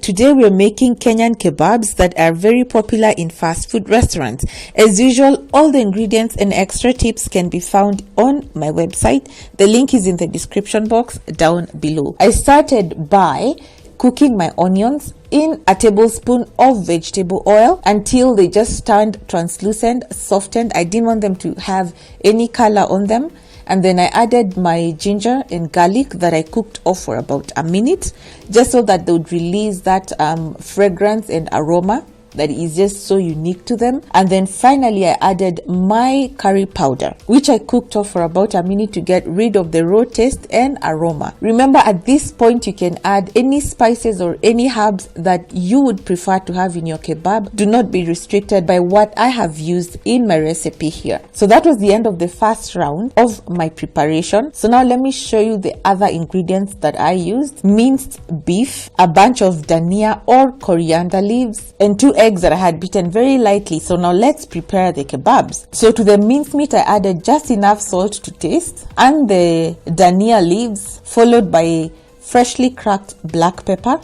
Today we're making Kenyan kebabs that are very popular in fast food restaurants. As usual, all the ingredients and extra tips can be found on my website. The link is in the description box down below. I started by cooking my onions in a tablespoon of vegetable oil until they just turned translucent, softened. I didn't want them to have any color on them. And then I added my ginger and garlic that I cooked off for about a minute, just so that they would release that fragrance and aroma that is just so unique to them. And then finally I added my curry powder, which I cooked off for about a minute to get rid of the raw taste and aroma. Remember, at this point you can add any spices or any herbs that you would prefer to have in your kebab. Do not be restricted by what I have used in my recipe here. So that was the end of the first round of my preparation. So now let me show you the other ingredients that I used. Minced beef, a bunch of dhania or coriander leaves, and 2 eggs that I had beaten very lightly. So now let's prepare the kebabs. So to the mincemeat I added just enough salt to taste and the dhania leaves, followed by freshly cracked black pepper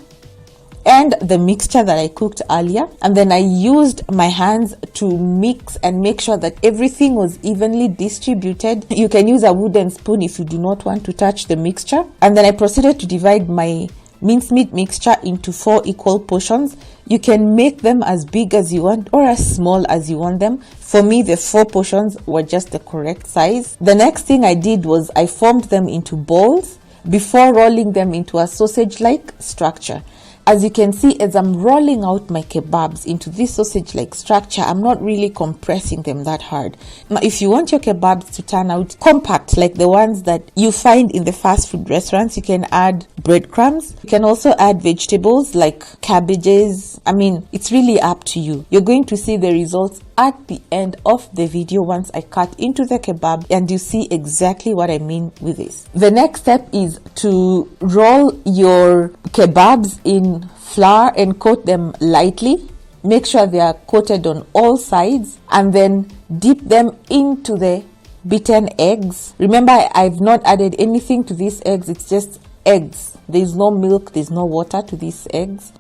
and the mixture that I cooked earlier. And then I used my hands to mix and make sure that everything was evenly distributed. You can use a wooden spoon if you do not want to touch the mixture. And then I proceeded to divide my mincemeat mixture into 4 equal portions. You can make them as big as you want or as small as you want them. For me, the 4 portions were just the correct size. The next thing I did was I formed them into balls before rolling them into a sausage-like structure. As you can see, as I'm rolling out my kebabs into this sausage-like structure, I'm not really compressing them that hard. Now, if you want your kebabs to turn out compact, like the ones that you find in the fast food restaurants, you can add breadcrumbs. You can also add vegetables like cabbages. I mean, it's really up to you. You're going to see the results at the end of the video once I cut into the kebab, and you see exactly what I mean with this. The next step is to roll your kebabs in flour and coat them lightly. Make sure they are coated on all sides, and then dip them into the beaten eggs. Remember, I've not added anything to these eggs. It's just eggs. There's no milk, there's no water to these eggs.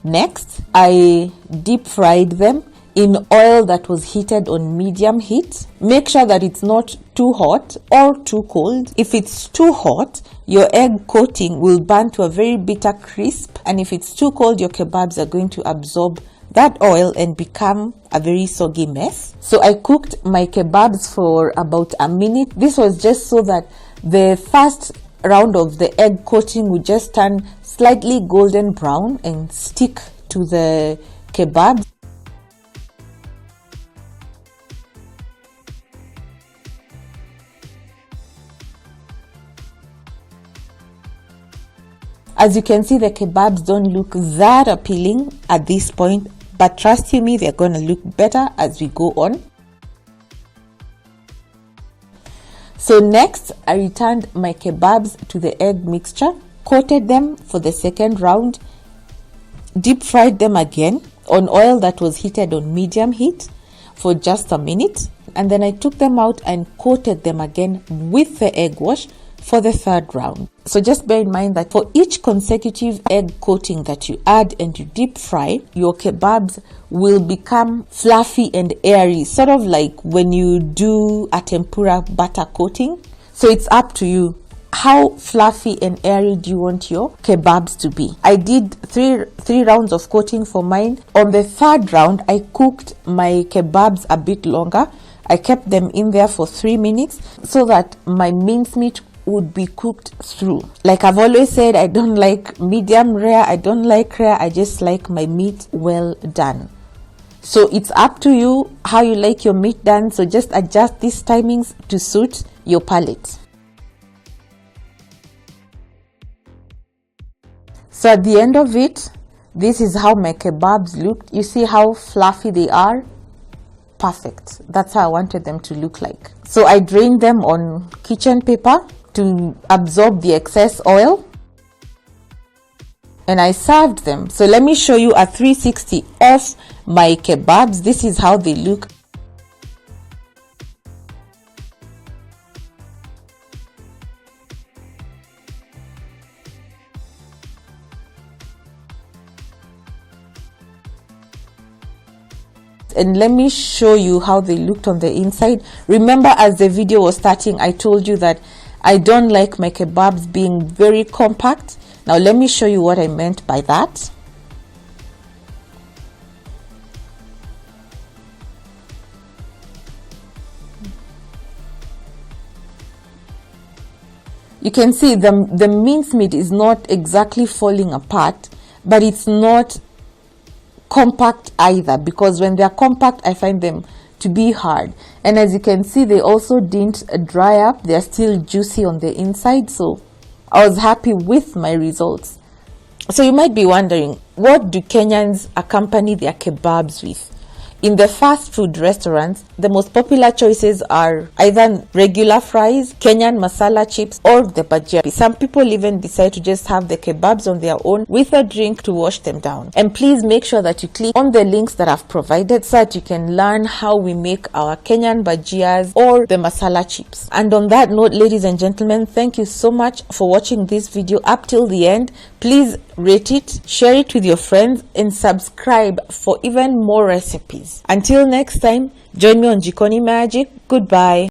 Next, I deep fried them in oil that was heated on medium heat. Make sure that it's not too hot or too cold. If it's too hot, your egg coating will burn to a very bitter crisp, and if it's too cold, your kebabs are going to absorb that oil and become a very soggy mess. So I cooked my kebabs for about a minute. This was just so that the first round of the egg coating would just turn slightly golden brown and stick to the kebab. As you can see, the kebabs don't look that appealing at this point, but trust you me, they're going to look better as we go on. So next, I returned my kebabs to the egg mixture, coated them for the second round, deep fried them again on oil that was heated on medium heat for just a minute, and then I took them out and coated them again with the egg wash for the third round. So just bear in mind that for each consecutive egg coating that you add and you deep fry, your kebabs will become fluffy and airy, sort of like when you do a tempura butter coating. So it's up to you. How fluffy and airy do you want your kebabs to be? I did three rounds of coating for mine. On the third round, I cooked my kebabs a bit longer. I kept them in there for 3 minutes so that my mincemeat would be cooked through. Like I've always said, I don't like medium rare, I don't like rare, I just like my meat well done. So it's up to you how you like your meat done. So just adjust these timings to suit your palate. So at the end of it, this is how my kebabs looked. You see how fluffy they are? Perfect. That's how I wanted them to look like. So I drained them on kitchen paper to absorb the excess oil, and I served them. So let me show you a 360 of my kebabs. This is how they look. and let me show you how they looked on the inside. Remember, as the video was starting, I told you that I don't like my kebabs being very compact. Now let me show you what I meant by that. You can see the mincemeat is not exactly falling apart, but it's not compact either, because when they're compact I find them to be hard. And as you can see, they also didn't dry up. They're still juicy on the inside, so I was happy with my results. So you might be wondering, what do Kenyans accompany their kebabs with? In the fast food restaurants, the most popular choices are either regular fries, Kenyan masala chips, or the bajia. Some people even decide to just have the kebabs on their own with a drink to wash them down. And please make sure that you click on the links that I've provided so that you can learn how we make our Kenyan bajias or the masala chips. And on that note, ladies and gentlemen, thank you so much for watching this video up till the end. Please rate it, share it with your friends, and subscribe for even more recipes. Until next time, join me on Jikonimagic. Goodbye.